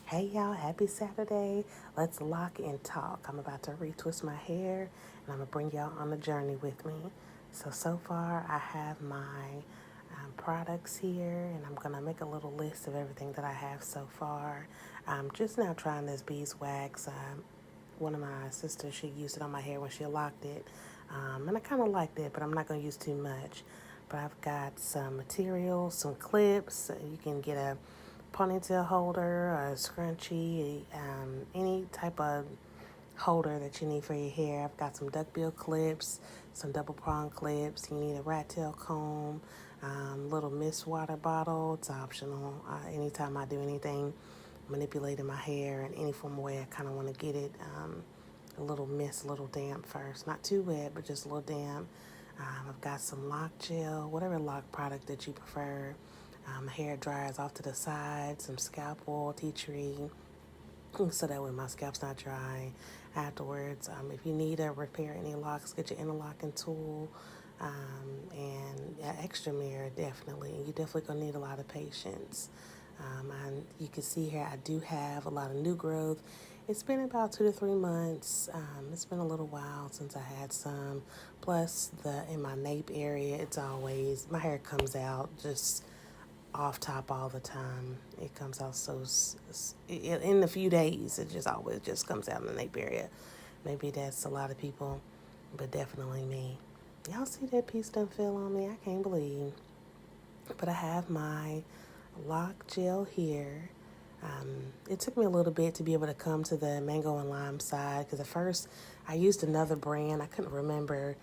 Hey y'all, happy Saturday. Let's lock and talk. I'm about to retwist my hair and I'm going to bring y'all on a journey with me. So far I have my products here and I'm going to make a little list of everything that I have so far. I'm just now trying this beeswax. One of my sisters, she used it on my hair when she locked it. And I kind of liked it, but I'm not going to use too much. But I've got some material, some clips. You can get a ponytail holder, a scrunchie, any type of holder that you need for your hair. I've got some duckbill clips, some double prong clips. You need a rat tail comb, little mist water bottle. It's optional. Anytime I do anything manipulating my hair in any form of way, I kind of want to get it a little mist, a little damp first. Not too wet, but just a little damp. I've got some lock gel, whatever lock product that you prefer. Hair dryers off to the side, some scalp oil, tea tree, so that way my scalp's not dry afterwards. If you need to repair any locks, get your interlocking tool, and extra mirror definitely. You definitely gonna need a lot of patience. And you can see here I do have a lot of new growth. It's been about 2 to 3 months. It's been a little while since I had some. Plus, in my nape area, it's always my hair comes out just off top all the time. It comes out in a few days. It just always just comes out in the nape area. Maybe that's a lot of people, but definitely me. Y'all see that piece done fell on me? I can't believe. But I have my lock gel here. It took me a little bit to be able to come to the mango and lime side because at first I used another brand. I couldn't remember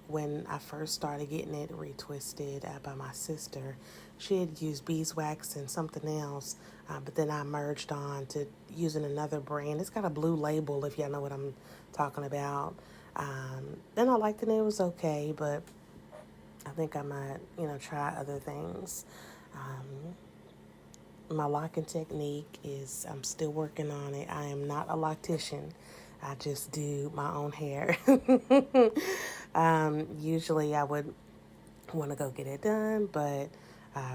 when I first started getting it retwisted by my sister. She had used beeswax and something else, but then I merged on to using another brand. It's got a blue label if y'all know what I'm talking about. And I liked it. It was okay, but I think I might, try other things. My locking technique is I'm still working on it. I am not a loctician. I just do my own hair. Usually I would want to go get it done, but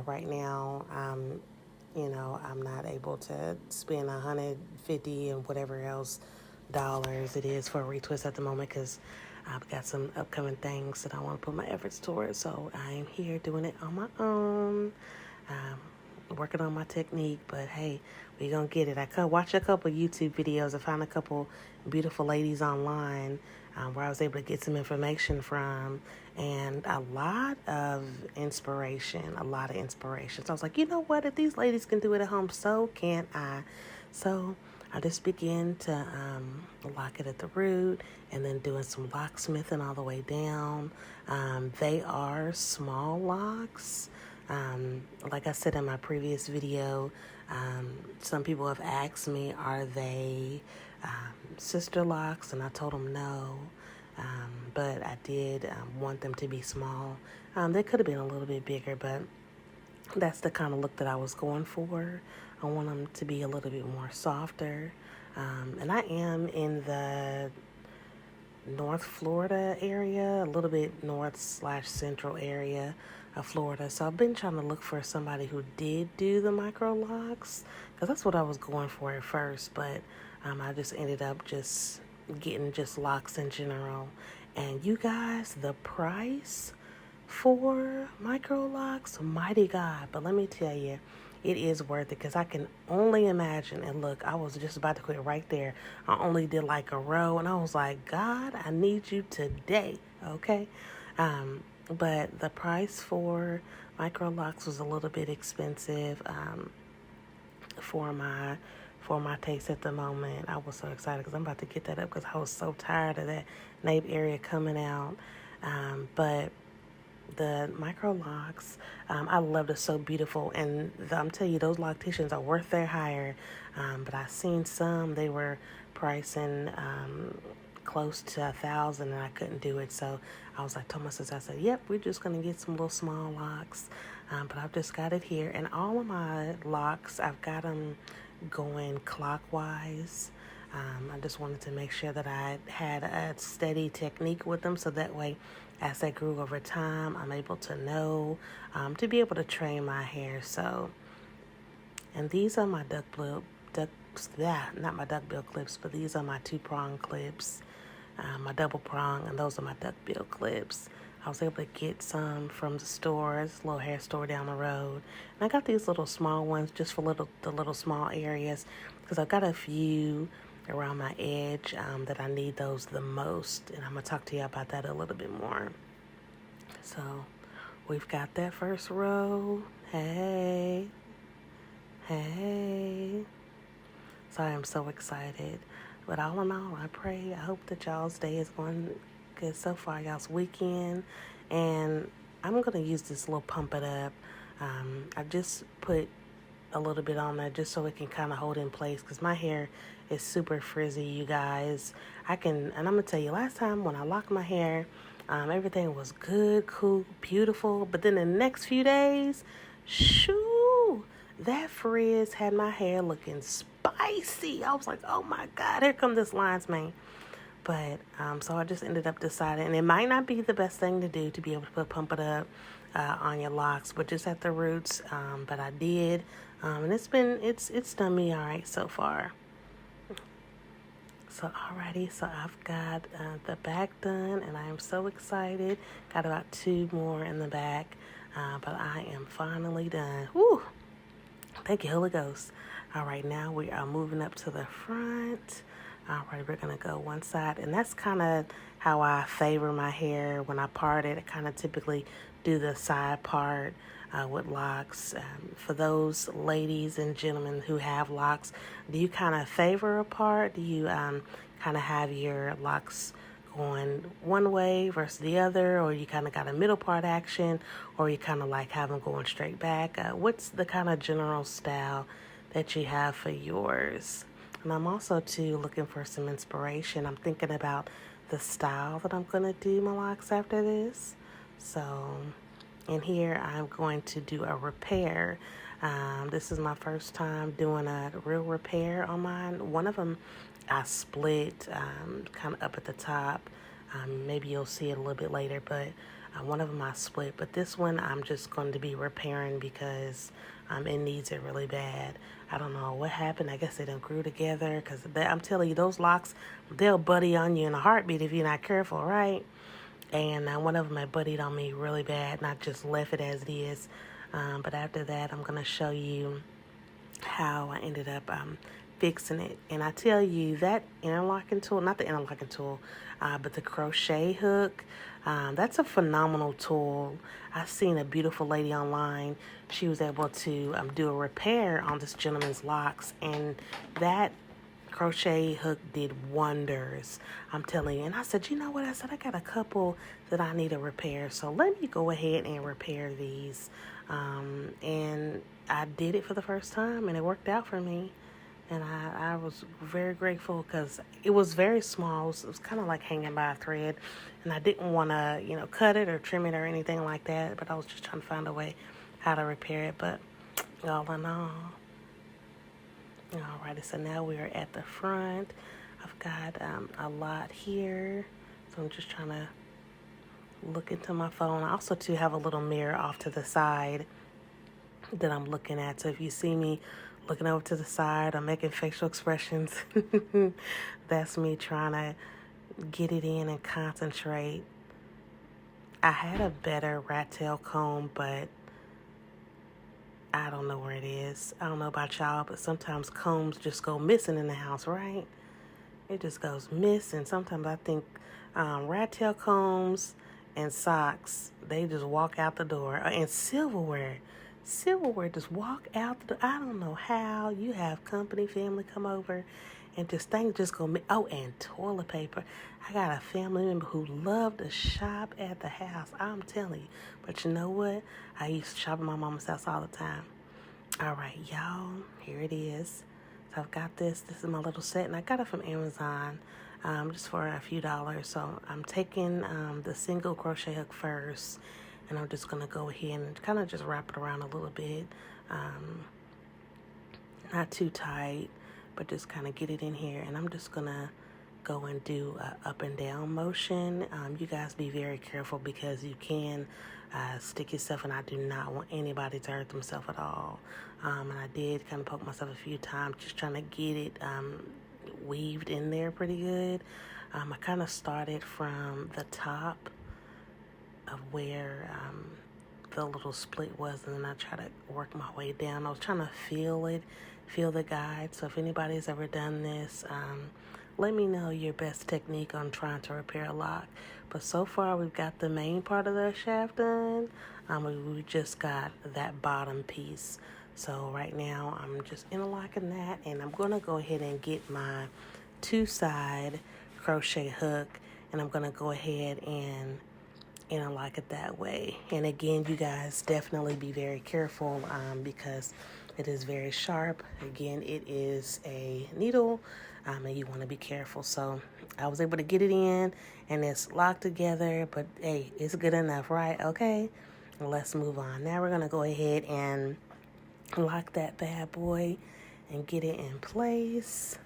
right now I'm not able to spend 150 and whatever else dollars it is for a retwist at the moment because I've got some upcoming things that I want to put my efforts towards. So I am here doing it on my own. Working on my technique, but hey, we gonna get it. I could watch a couple YouTube videos. I found a couple beautiful ladies online where I was able to get some information from and a lot of inspiration. So I was like, you know what? If these ladies can do it at home, so can I. So I just begin to lock it at the root and then doing some locksmithing all the way down. They are small locks. Like I said in my previous video, some people have asked me, are they sister locks? And I told them no. But I did want them to be small. They could have been a little bit bigger, but that's the kind of look that I was going for. I want them to be a little bit more softer. And I am in the North Florida area, a little bit north/central area of Florida. So I've been trying to look for somebody who did do the micro locks because that's what I was going for at first. But I just ended up just getting just locks in general. And you guys, the price for micro locks, mighty God. But let me tell you, it is worth it because I can only imagine. And look, I was just about to quit right there. I only did like a row, and I was like, God, I need you today, okay? But the price for micro locks was a little bit expensive for my taste at the moment. I was so excited because I'm about to get that up because I was so tired of that nape area coming out. But the micro locks, I loved it, so beautiful. And I'm telling you, those locticians are worth their hire. But I seen some, they were pricing close to 1,000 and I couldn't do it. So I was like, told my sister, I said, yep, we're just going to get some little small locks. But I've just got it here. And all of my locks, I've got them going clockwise. I just wanted to make sure that I had a steady technique with them so that way as they grew over time, I'm able to know, to be able to train my hair. So, and these are my not my duckbill clips, but these are my 2-prong clips, my double prong, and those are my duckbill clips. I was able to get some from the store, this little hair store down the road. And I got these little small ones just for the little small areas, because I've got a few around my edge that I need those the most. And I'm going to talk to you about that a little bit more. So we've got that first row. Hey. So I am so excited. But all in all, I hope that y'all's day is going good so far, y'all's weekend. And I'm going to use this little Pump It Up. I just put a little bit on there just so it can kind of hold in place, because my hair is super frizzy, you guys. And I'm going to tell you, last time when I locked my hair, everything was good, cool, beautiful. But then the next few days, shoo, that frizz had my hair looking spicy. I was like, oh my God, here come this lion's mane. But, so I just ended up deciding, and it might not be the best thing to do to be able to Pump It Up on your locks, but just at the roots. But I did, and it's done me all right so far. So, alrighty, so I've got the back done, and I am so excited. Got about 2 more in the back, but I am finally done. Woo! Thank you, Holy Ghost. All right, now we are moving up to the front. All right, we're going to go one side, and that's kind of how I favor my hair when I part it. I kind of typically do the side part with locks. For those ladies and gentlemen who have locks, do you kind of favor a part? Do you kind of have your locks going one way versus the other, or you kind of got a middle part action, or you kind of like have them going straight back? What's the kind of general style that you have for yours? And I'm also, too, looking for some inspiration. I'm thinking about the style that I'm going to do my locks after this. So, in here, I'm going to do a repair. This is my first time doing a real repair on mine. One of them I split kind of up at the top. Maybe you'll see it a little bit later, but one of them I split. But this one I'm just going to be repairing because it needs it really bad. I don't know what happened. I guess they done grew together, because I'm telling you, those locks, they'll buddy on you in a heartbeat if you're not careful, right? And one of them had buddied on me really bad, and I just left it as it is. But after that, I'm going to show you how I ended up fixing it. And I tell you, that interlocking tool, not the interlocking tool, but the crochet hook, that's a phenomenal tool. I seen a beautiful lady online. She was able to do a repair on this gentleman's locks, and that crochet hook did wonders. I'm telling you. And I said, you know what? I said, I got a couple that I need to repair, so let me go ahead and repair these. And I did it for the first time, and it worked out for me. And I was very grateful, because it was very small. It was kind of like hanging by a thread. And I didn't want to, cut it or trim it or anything like that. But I was just trying to find a way how to repair it. But all in all. Alrighty, so now we are at the front. I've got a lot here. So I'm just trying to look into my phone. I also, too, have a little mirror off to the side that I'm looking at. So if you see me looking over to the side, I'm making facial expressions. That's me trying to get it in and concentrate. I had a better rat tail comb, but I don't know where it is. I don't know about y'all, but sometimes combs just go missing in the house, right? It just goes missing. Sometimes I think rat tail combs and socks, they just walk out the door. And silverware just walk out the door. I don't know how you have company, family come over, and just things just go. Oh, and toilet paper. I got a family member who loved to shop at the house. I'm telling you. But you know what? I used to shop at my mama's house all the time. All right, y'all. Here it is. So I've got this. This is my little set, and I got it from Amazon. Just for a few dollars. So I'm taking the single crochet hook first, and I'm just going to go ahead and kind of just wrap it around a little bit. Not too tight, but just kind of get it in here. And I'm just going to go and do a up and down motion. You guys be very careful because you can stick yourself, and I do not want anybody to hurt themselves at all. And I did kind of poke myself a few times just trying to get it weaved in there pretty good. I kind of started from the top of where the little split was, and then I try to work my way down. I was trying to feel the guide. So if anybody's ever done this, let me know your best technique on trying to repair a lock. But so far, we've got the main part of the shaft done. We just got that bottom piece. So right now, I'm just interlocking that, and I'm going to go ahead and get my 2-side crochet hook, and I'm going to go ahead and interlock it that way. And again, you guys definitely be very careful because it is very sharp. Again, it is a needle, and you want to be careful. So I was able to get it in, and it's locked together, but hey, it's good enough, right? Okay, let's move on. Now we're going to go ahead and lock that bad boy and get it in place.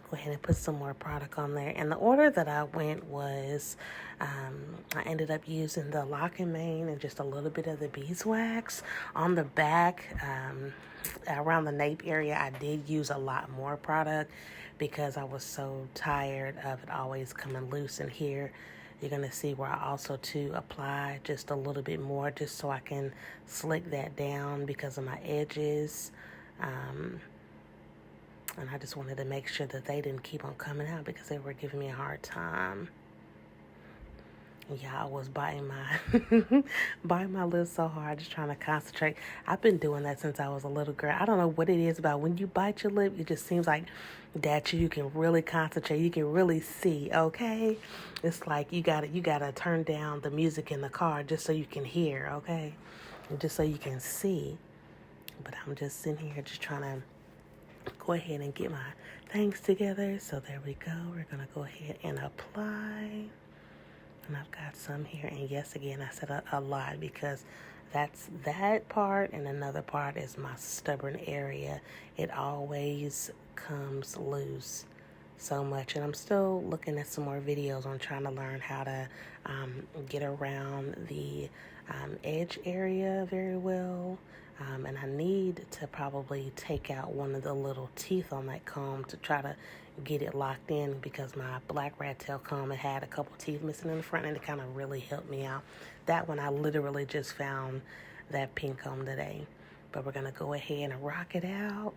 Go ahead and put some more product on there. And the order that I went was I ended up using the Lock and Main and just a little bit of the beeswax on the back. Around the nape area, I did use a lot more product because I was so tired of it always coming loose. And here you're going to see where I also to apply just a little bit more just so I can slick that down because of my edges. And I just wanted to make sure that they didn't keep on coming out because they were giving me a hard time. Yeah, I was biting my lips so hard, just trying to concentrate. I've been doing that since I was a little girl. I don't know what it is about when you bite your lip, it just seems like that you can really concentrate. You can really see, okay? It's like you gotta turn down the music in the car just so you can hear, okay? And just so you can see. But I'm just sitting here just trying to go ahead and get my things together. So there we go. We're going to go ahead and apply. And I've got some here. And yes, again, I said a lot because that's that part. And another part is my stubborn area. It always comes loose so much. And I'm still looking at some more videos on trying to learn how to get around the edge area very well. And I need to probably take out one of the little teeth on that comb to try to get it locked in because my black rat tail comb had a couple teeth missing in the front, and it kind of really helped me out. That one, I literally just found that pink comb today. But we're going to go ahead and rock it out,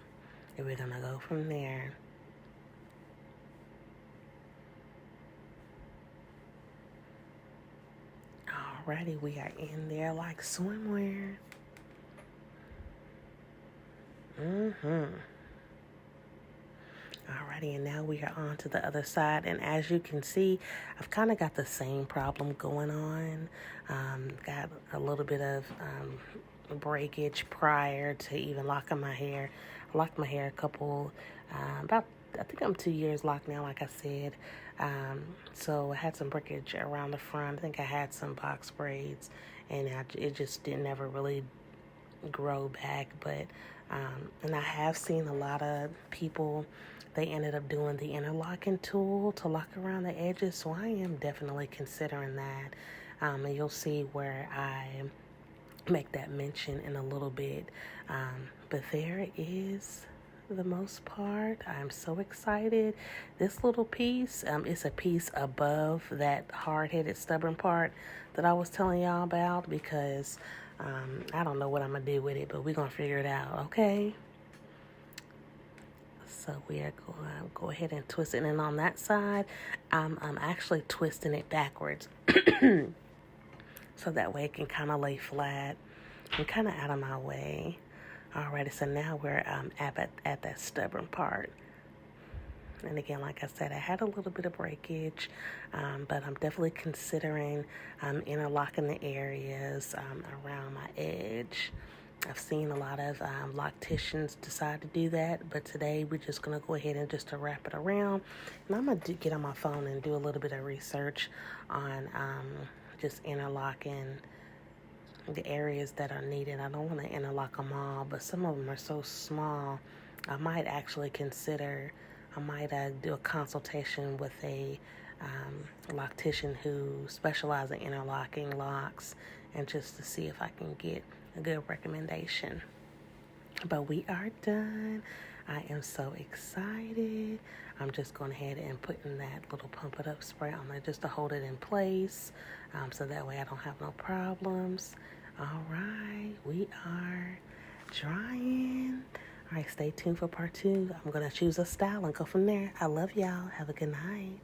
and we're going to go from there. Alrighty, we are in there like swimwear. Alrighty, and now we are on to the other side, and as you can see, I've kind of got the same problem going on. Got a little bit of breakage prior to even locking my hair. I locked my hair a couple, I think I'm 2 years locked now, like I said. So I had some breakage around the front. I think I had some box braids, and it just never really grow back. But and I have seen a lot of people, they ended up doing the interlocking tool to lock around the edges, so I am definitely considering that. And you'll see where I make that mention in a little bit. But there is the most part. I'm so excited. This little piece is a piece above that hard-headed stubborn part that I was telling y'all about because I don't know what I'm going to do with it, but we're going to figure it out, okay? So we are going to go ahead and twist it. And on that side, I'm actually twisting it backwards. So that way it can kind of lay flat and kind of out of my way. Alrighty, so now we're at that stubborn part. And again, like I said, I had a little bit of breakage, but I'm definitely considering interlocking the areas around my edge. I've seen a lot of locticians decide to do that, but today we're just going to go ahead and just to wrap it around. And I'm going to get on my phone and do a little bit of research on just interlocking the areas that are needed. I don't want to interlock them all, but some of them are so small, I might actually consider I might do a consultation with a loctician who specializes in interlocking locks, and just to see if I can get a good recommendation. But we are done. I am so excited. I'm just going ahead and putting that little pump it up spray on there just to hold it in place, so that way I don't have no problems. All right, we are drying. All right, stay tuned for part 2. I'm going to choose a style and go from there. I love y'all. Have a good night.